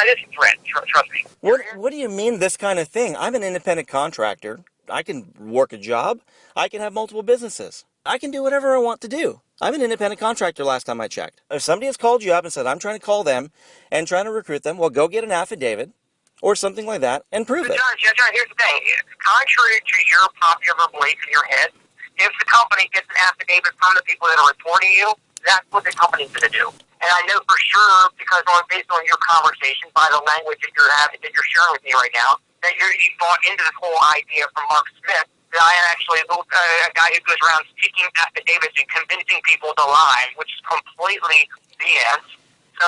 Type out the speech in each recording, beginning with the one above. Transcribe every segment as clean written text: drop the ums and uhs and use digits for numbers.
It is a threat. Trust me. What do you mean this kind of thing? I'm an independent contractor. I can work a job. I can have multiple businesses. I can do whatever I want to do. I'm an independent contractor last time I checked. If somebody has called you up and said, I'm trying to call them and trying to recruit them, well, go get an affidavit or something like that and prove But it. John, here's the thing. Contrary to your popular belief in your head, if the company gets an affidavit from the people that are reporting you, that's what the company's going to do. And I know for sure, because based on your conversation, by the language that you're sharing with me right now, that you bought into this whole idea from Mark Smith that I am actually a guy who goes around seeking affidavits and convincing people to lie, which is completely BS. So,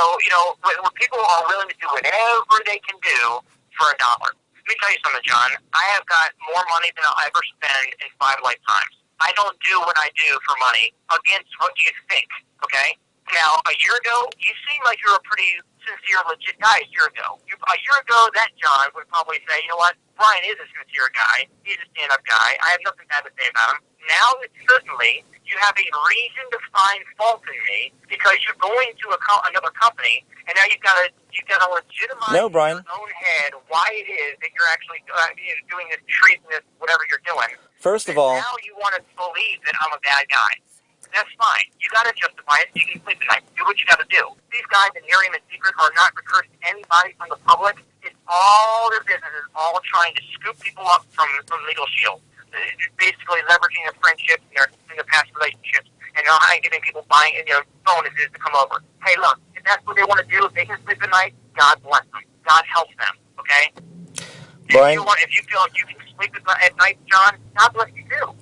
when people are willing to do whatever they can do for a dollar. Let me tell you something, John. I have got more money than I'll ever spend in 5 lifetimes. I don't do what I do for money against what you think, okay? Now, a year ago, you seemed like you were a pretty sincere, legit guy a year ago. A year ago, that John would probably say, you know what, Brian is a sincere guy. He's a stand-up guy. I have nothing bad to say about him. Now that suddenly you have a reason to find fault in me because you're going to another company, and now you've got to legitimize No, Brian. in your own head why it is that you're actually doing this, treating this, whatever you're doing. First of all, now you want to believe that I'm a bad guy. That's fine. You got to justify it. You can sleep tonight. Do what you got to do. These guys in Miriam and Secret are not recruiting anybody from the public. It's all their business is all trying to scoop people up from Legalshield. Basically leveraging their friendships and their past relationships, and not giving people buying bonuses to come over. Hey, look, if that's what they want to do, if they can sleep at night, God bless them. God help them. Okay. Brian, if you feel like you can sleep at night, John, God bless you too.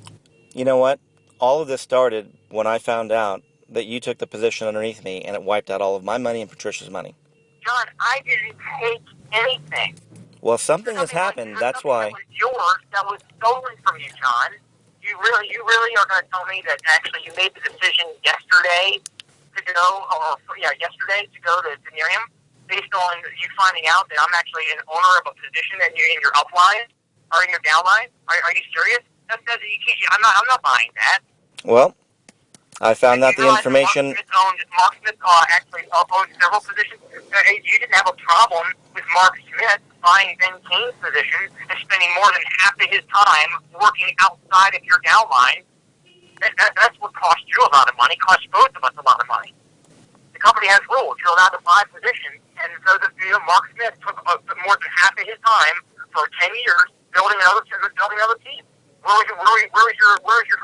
you know what? All of this started when I found out that you took the position underneath me and it wiped out all of my money and Patricia's money. John, I didn't take anything. Well, something has happened. That's why. That was yours. That was stolen from you, John. You really are going to tell me that actually you made the decision yesterday to go to Miriam, based on you finding out that I'm actually an owner of a position and you're in your upline or in your downline? Are you serious? You can't. I'm not buying that. Well, I found out the information. Mark Smith actually owns several positions. You didn't have a problem with Mark Smith buying Ben Kane's position and spending more than half of his time working outside of your downline. That's what cost you a lot of money, cost both of us a lot of money. The company has rules. You're allowed to buy positions, and so Mark Smith took more than half of his time for 10 years building another team. Where was your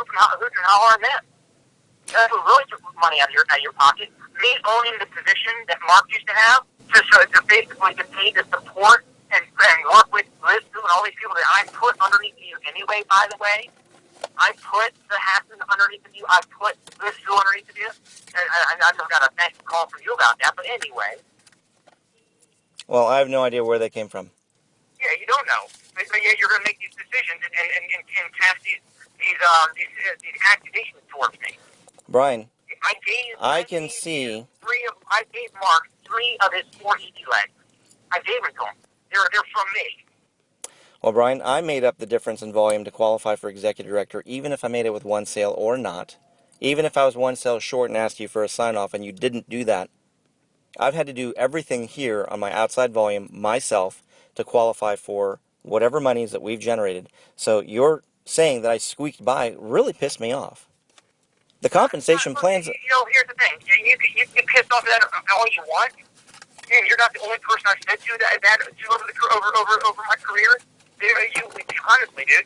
hoop and holler on that? That's what really took money out of your pocket. Me owning the position that Mark used to have, to basically to pay the support and work with Liz Sue and all these people that I put underneath you anyway, by the way. I put the Hassan underneath of you. I put Liz Sue underneath of you. And I just got a thank call from you about that. But anyway. Well, I have no idea where they came from. Yeah, you don't know. But yet you're going to make these decisions and cast these accusations towards me. Brian, I gave Mark 3 of his 4 ED legs. I gave them to him. They're from me. Well, Brian, I made up the difference in volume to qualify for executive director, even if I made it with 1 sale or not. Even if I was 1 sale short and asked you for a sign-off and you didn't do that. I've had to do everything here on my outside volume myself to qualify for whatever monies that we've generated. So you're saying that I squeaked by really pissed me off. The compensation plans... Here's the thing. You can get pissed off at that all you want. You're not the only person I've said to that over my career. Honestly, dude,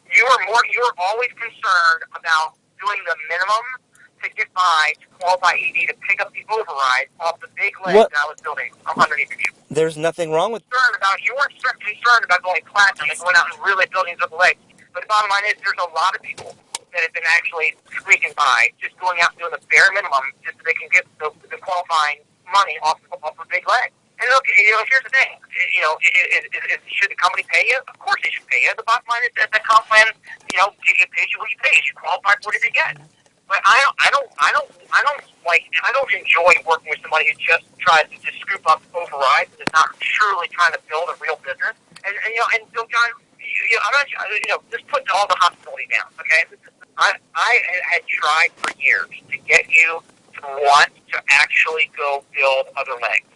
you're always concerned about doing the minimum to get by to qualify ED to pick up the override off the big legs that I was building underneath of you. There's nothing wrong with... You weren't concerned about going platinum and going out and really building up the legs. But the bottom line is there's a lot of people that have been actually squeaking by, just going out and doing the bare minimum just so they can get the qualifying money off the big leg. And look, here's the thing. Should the company pay you? Of course they should pay you. The bottom line is that comp plan, it pays you what you pay. You qualify for whatever you get. But I don't enjoy working with somebody who just tries to just scoop up overrides and is not truly trying to build a real business. And so John, I'm not, just put all the hostility down, okay? I had tried for years to get you to want to actually go build other legs.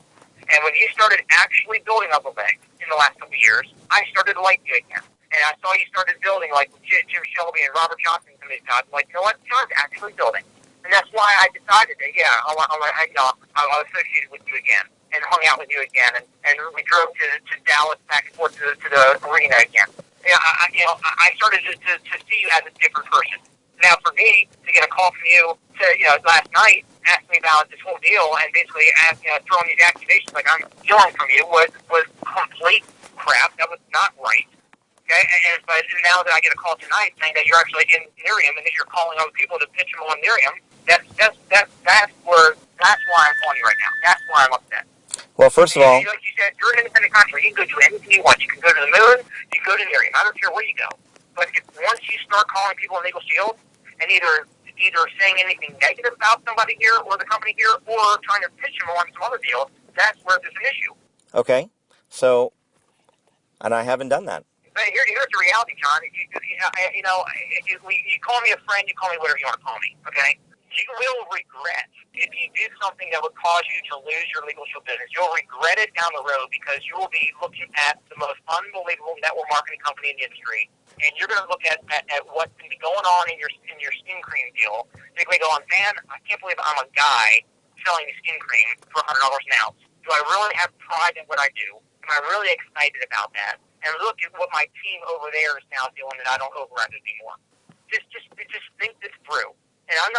And when you started actually building up a bank in the last couple of years, I started to like you again. And I saw you started building like Jim Shelby and Robert Johnson and these guys. I'm like, you know what? John's actually building. And that's why I decided that, yeah, I'll associate with you again and hung out with you again. And we drove to Dallas back and forth to the arena again. Yeah, I started to see you as a different person. Now, for me, to get a call from you last night, asking me about this whole deal and basically throwing these accusations like I'm stealing from you was complete crap. That was not right. Okay, but now that I get a call tonight saying that you're actually in Miriam and that you're calling other people to pitch them on Miriam, that's why I'm calling you right now. That's why I'm upset. Well, first of all, like you said, you're an independent contractor. You can go do anything you want. You can go to the moon. You can go to Miriam. I don't care where you go. But once you start calling people in Legalshield and either saying anything negative about somebody here or the company here, or trying to pitch them on some other deal, that's where there's an issue. okay, so, and I haven't done that. But here's the reality, John. You call me a friend, you call me whatever you want to call me, okay? You will regret if you did something that would cause you to lose your Legalshield business. You'll regret it down the road because you will be looking at the most unbelievable network marketing company in the industry, and you're going to look at what's going to be going on in your skin cream deal. You're going to go on, man, I can't believe I'm a guy selling skin cream for $100 an ounce. Do I really have pride in what I do? Am I really excited about that? And look at what my team over there is now doing that I don't override it anymore. Just think this through. And I'm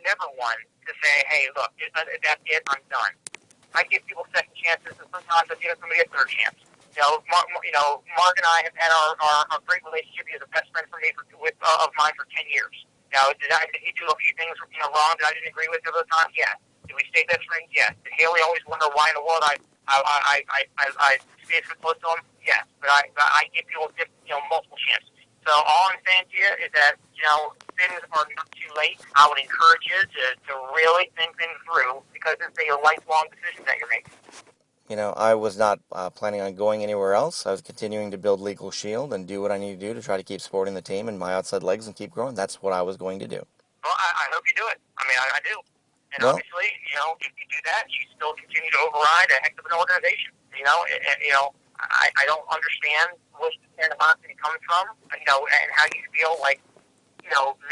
never one to say, hey, look, that's it, I'm done. I give people second chances, and sometimes I give somebody a third chance. Mark and I have had our great relationship. He's a best friend for me of mine for 10 years. Now, did he do a few things wrong that I didn't agree with at the time? Yes. Did we stay best friends? Yes. Did Haley always wonder why in the world I stayed so close to him? Yes. But I give people multiple chances. So all I'm saying to you is that things are not too late. I would encourage you to really think things through because it's a lifelong decision that you're making. I was not planning on going anywhere else. I was continuing to build Legalshield and do what I need to do to try to keep supporting the team and my outside legs and keep growing. That's what I was going to do. Well, I hope you do it. I mean, I do. And obviously, if you do that, you still continue to override a heck of an organization. I don't understand where the animosity comes from, and how you feel like,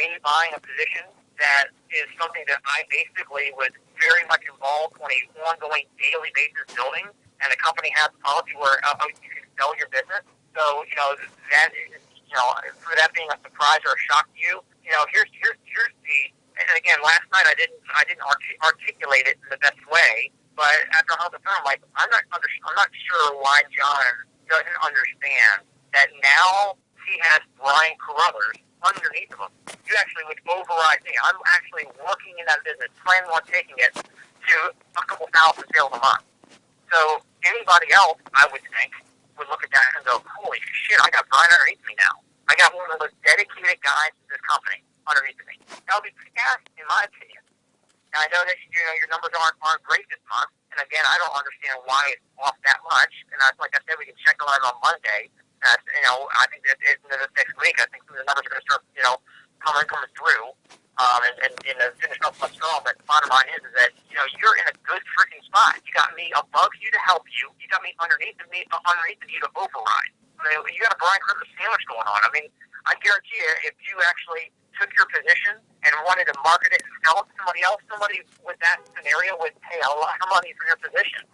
me buying a position that is something that I basically was very much involved on a ongoing daily basis building, and the company has a policy where you can sell your business. So, that is, for that being a surprise or a shock to you, here's the, and again, last night I didn't articulate it in the best way, but after I held the phone, like, I'm not sure why John doesn't understand that now he has Brian Carruthers underneath of him. You actually would override me. I'm actually working in that business, planning on taking it to a couple thousand sales a month. So anybody else, I would think, would look at that and go, holy shit, I got Brian underneath me now. I got one of the most dedicated guys in this company underneath me. That would be fantastic, in my opinion. Now, I know that your numbers aren't great this month, and again, I don't understand why it's off that much. And like I said, we can check on it on Monday. I think that this next week, I think the numbers are going to start, coming through, and finish up much strong. But the bottom line is that you're in a good freaking spot. You got me above you to help you. You got me underneath of you to override. I mean, you got a Brian Carruthers sandwich going on. I mean, I guarantee you, if you actually took your position and wanted to market it and sell it to somebody with that scenario would pay a lot of money for your position.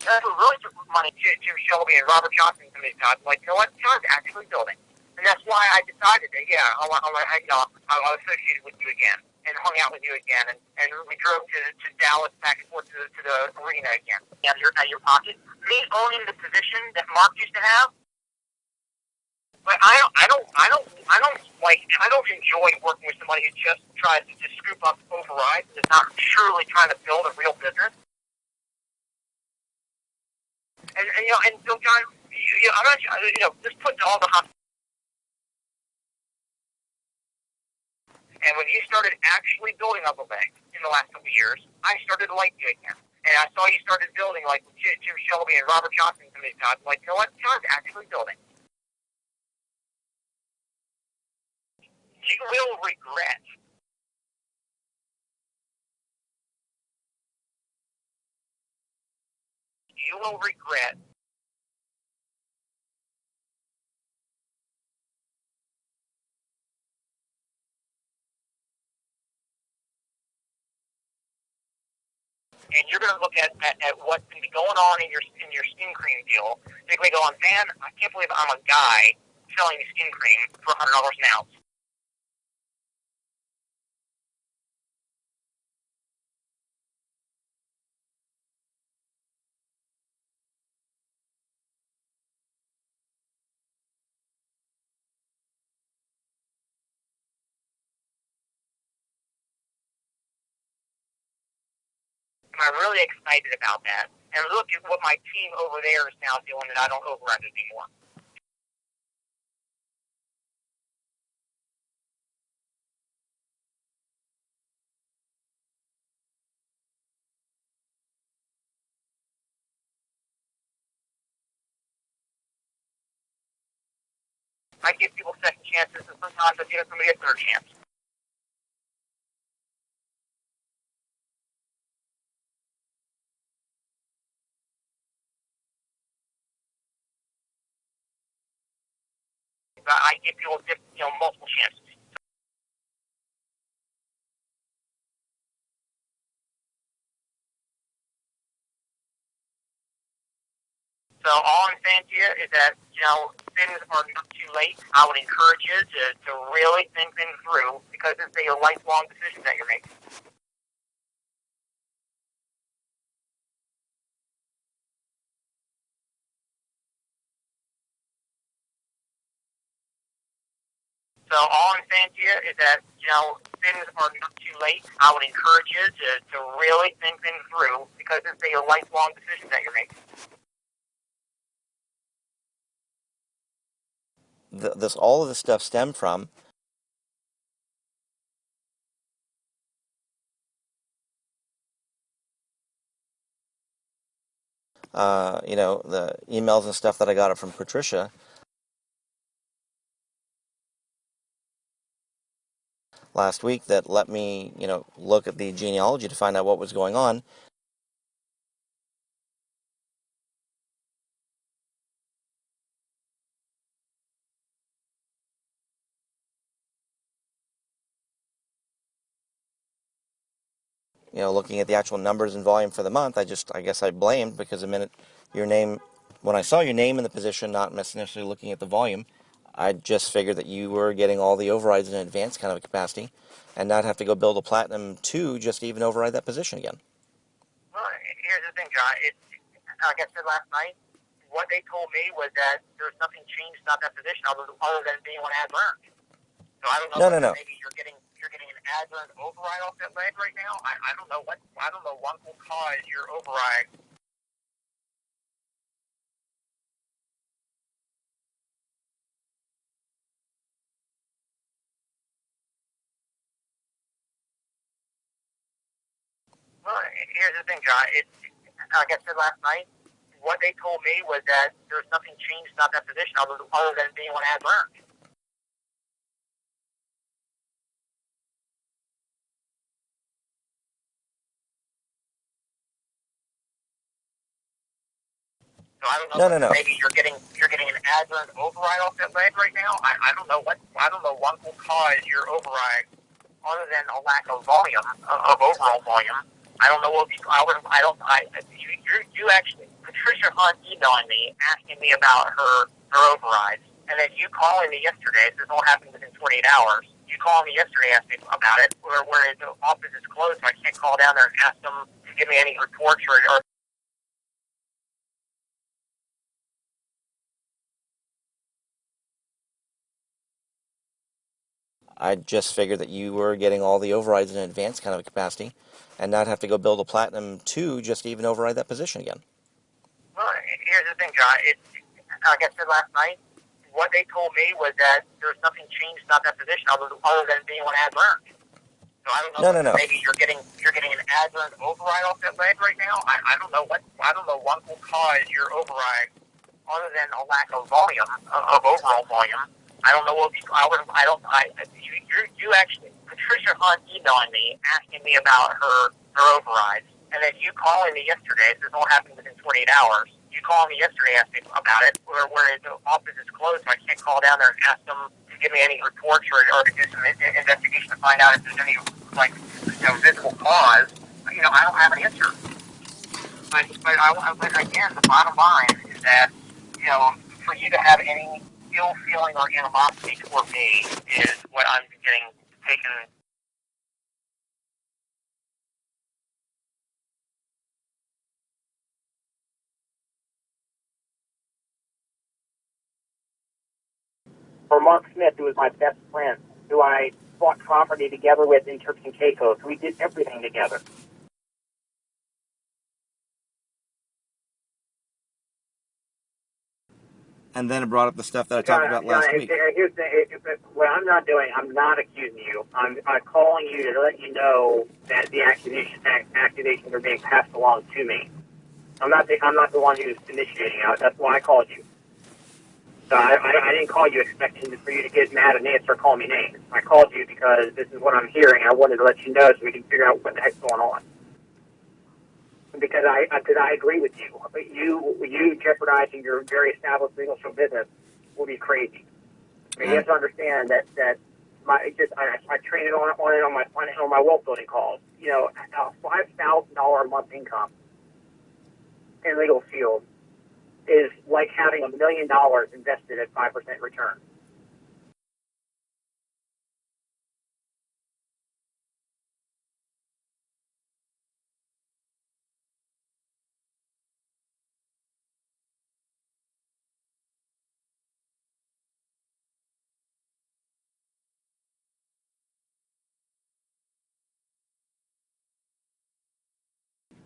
That's what really took money to Shelby and Robert Johnson to me. I was like, you know what? John's actually building. And that's why I decided that, yeah, I'll associate with you again and hung out with you again. And we drove to Dallas back and forth to the arena again. Out of your pocket. Me owning the position that Mark used to have, but I don't enjoy working with somebody who just tries to just scoop up overrides and is not truly trying to build a real business. And so John, I'm not, just put all the hot. And when you started actually building up a bank in the last couple of years, I started to like you again. And I saw you started building like Jim Shelby and Robert Johnson to me. I was like, you know what? John's actually building. You will regret. You will regret. And you're going to look at what's going to be going on in your skin cream deal. You're going to go on, man, I can't believe I'm a guy selling skin cream for $100 an ounce. And I'm really excited about that. And look at what my team over there is now doing that I don't override anymore. I give people second chances, and sometimes I give somebody a third chance. I give people, multiple chances. So all I'm saying to you is that, things are not too late. I would encourage you to really think things through because it's a lifelong decision that you're making. So all I'm saying to you is that, things are not too late. I would encourage you to really think things through because it's a lifelong decision that you're making. All of this stuff stemmed from the emails and stuff that I got from Patricia last week that let me, look at the genealogy to find out what was going on. Looking at the actual numbers and volume for the month, I guess I blamed because when I saw your name in the position, not necessarily looking at the volume, I just figured that you were getting all the overrides in advance kind of capacity and not have to go build a Platinum 2 just to even override that position again. Well, here's the thing, John. Like I said last night, what they told me was that there's nothing changed about that position other than being on ad learned. So I don't know. No. Maybe you're getting an ad learned override off that leg right now. I don't know what will cause your override. Well, here's the thing, John. Like I said last night, what they told me was that there's nothing changed about that position other than being on ad learned. So I don't know. No. Maybe you're getting an ad learned override off that leg right now. I don't know what will cause your override other than a lack of volume of overall volume. I don't know what you actually Patricia Hunt emailing me, asking me about her overrides, and then you calling me yesterday. This all happened within 48 hours. You calling me yesterday, asking me about it, where the office is closed, so I can't call down there and ask them to give me any reports or I just figured that you were getting all the overrides in advance kind of a capacity and not have to go build a Platinum 2 just to even override that position again. Well, here's the thing, John. Like I said last night, what they told me was that there's nothing changed about that position other than being on ad learned. So I don't know No. maybe you're getting an ad learned override off that leg right now. I don't know what will cause your override other than a lack of volume of overall volume. I don't know what you actually Patricia Hunt emailing me asking me about her overrides, and then you calling me yesterday. This all happened within 48 hours. You calling me yesterday asking about it, where the office is closed, so I can't call down there and ask them to give me any reports or to do some investigation to find out if there's any visible cause. I don't have an answer. But again, the bottom line is that for you to have any ill feeling or animosity toward me is what I'm getting taken. For Mark Smith, who was my best friend, who I bought property together with in Turks and Caicos. We did everything together. And then it brought up the stuff that I talked about last week. Here's what I'm not doing. I'm not accusing you. I'm calling you to let you know that the accusations are being passed along to me. I'm not the one who's initiating it. That's why I called you. So I didn't call you expecting for you to get mad at me and start calling me names. I called you because this is what I'm hearing. I wanted to let you know so we can figure out what the heck's going on. Because I agree with you. You jeopardizing your very established legal show business will be crazy. I mean, you have to understand that I train it on my wealth building calls. A $5,000 a month income in Legalshield is like having $1 million invested at 5% return.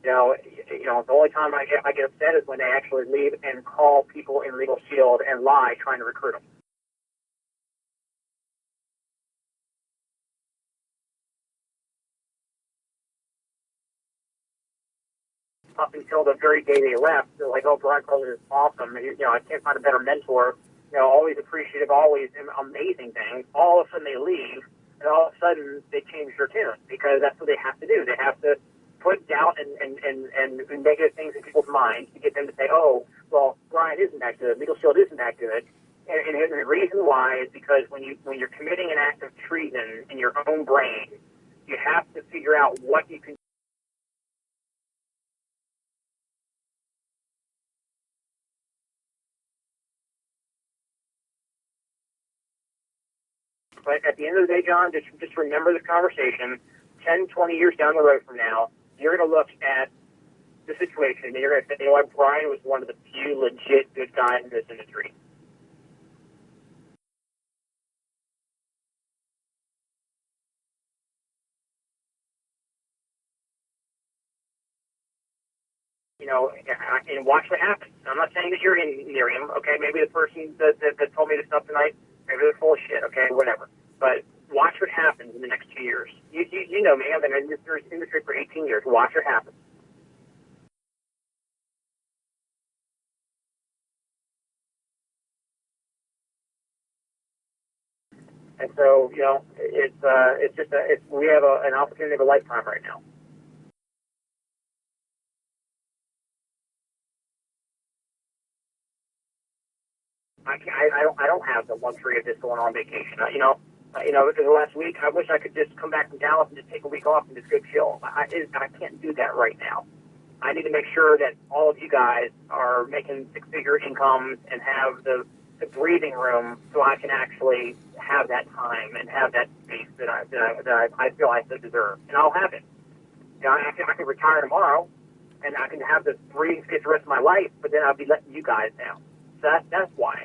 The only time I get upset is when they actually leave and call people in Legalshield and lie trying to recruit them. Up until the very day they left, they're like, "Oh, Brian Carruthers is awesome. I can't find a better mentor. Always appreciative, always amazing things." All of a sudden they leave, and all of a sudden they change their tune because that's what they have to do. They have to put doubt and negative things in people's minds to get them to say, "Oh, well, Brian isn't that good. Legalshield isn't that good." And the reason why is because when you're committing an act of treason in your own brain, you have to figure out what you can. But at the end of the day, John, just remember this conversation. 10, 20 years down the road from now, you're going to look at the situation and you're going to say, Brian was one of the few legit good guys in this industry. And watch what happens. I'm not saying that you're near him, okay? Maybe the person that told me this stuff tonight, maybe they're full of shit, okay? Whatever. But watch what happens in the next 2 years. You know me. I've been in this industry for 18 years. Watch what happens. And so, we have an opportunity of a lifetime right now. I don't have the luxury of just going on vacation. Because the last week, I wish I could just come back from Dallas and just take a week off and just go chill. I can't do that right now. I need to make sure that all of you guys are making six-figure incomes and have the breathing room so I can actually have that time and have that space that I feel I deserve. And I'll have it. You know, I can retire tomorrow and I can have the breathing space the rest of my life, but then I'll be letting you guys down. So that's why.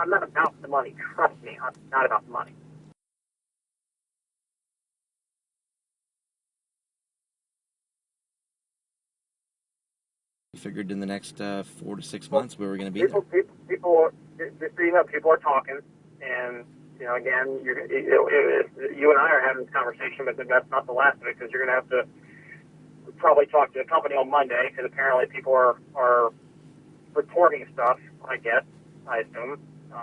I'm not about the money. Trust me, I'm not about the money. We figured in the next 4 to 6 months we were going to be there. People, just so you know, people are talking, and you know, again, you and I are having this conversation, but that's not the last of it, because you're going to have to probably talk to the company on Monday, because apparently people are reporting stuff. I guess, I assume,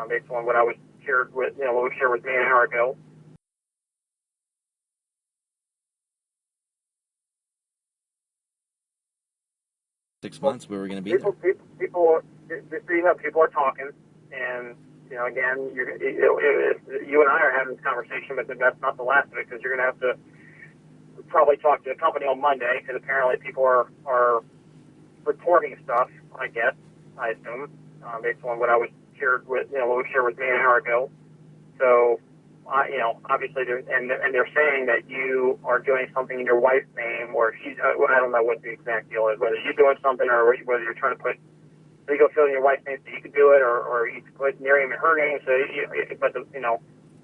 based on what I was shared with, what was shared with me an hour ago. Six months we were going to be there. People, just so you know, people are talking, and you know, again, you and I are having this conversation, but that's not the last of it, because you're going to have to probably talk to the company on Monday, because apparently people are reporting stuff. I guess, I assume, based on what I was shared with, what was shared with me an hour ago. So, obviously, they're saying that you are doing something in your wife's name, or she's. I don't know what the exact deal is, whether you're doing something or whether you're trying to put Legalshield in your wife's name so you can do it, or you can put Miriam in her name. So, but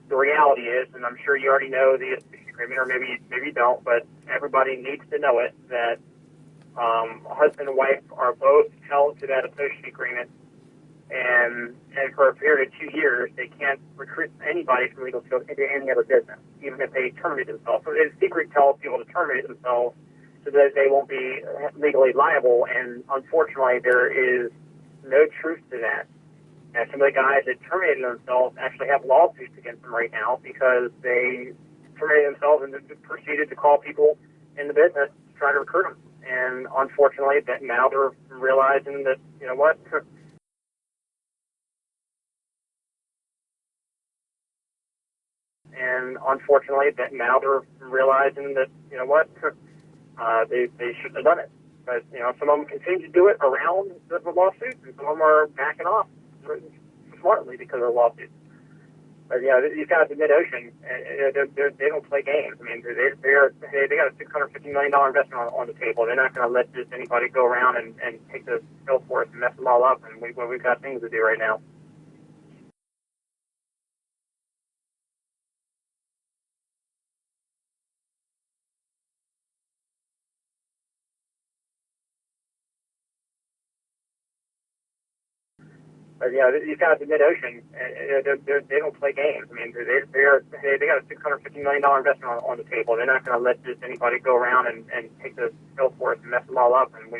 the reality is, and I'm sure you already know the agreement, or maybe you don't, but everybody needs to know it, that husband and wife are both held to that associate agreement. And for a period of 2 years, they can't recruit anybody from Legalshield into any other business, even if they terminate themselves. So it's secret tells people to terminate themselves so that they won't be legally liable. And unfortunately, there is no truth to that. And some of the guys that terminated themselves actually have lawsuits against them right now because they terminated themselves and proceeded to call people in the business to try to recruit them. And unfortunately, that now they're realizing that, you know what? And unfortunately, that now they're realizing that, you know what, they shouldn't have done it. But, some of them continue to do it around the lawsuits, and some of them are backing off smartly because of the lawsuits. But, these guys in mid-ocean, they don't play games. I mean, they got a $650 million investment on the table. They're not going to let just anybody go around and take the sales force and mess them all up, and we've got things to do right now. But these guys in mid-ocean, they don't play games. I mean, they got a $650 million investment on the table. They're not going to let just anybody go around and take the sales force and mess them all up, and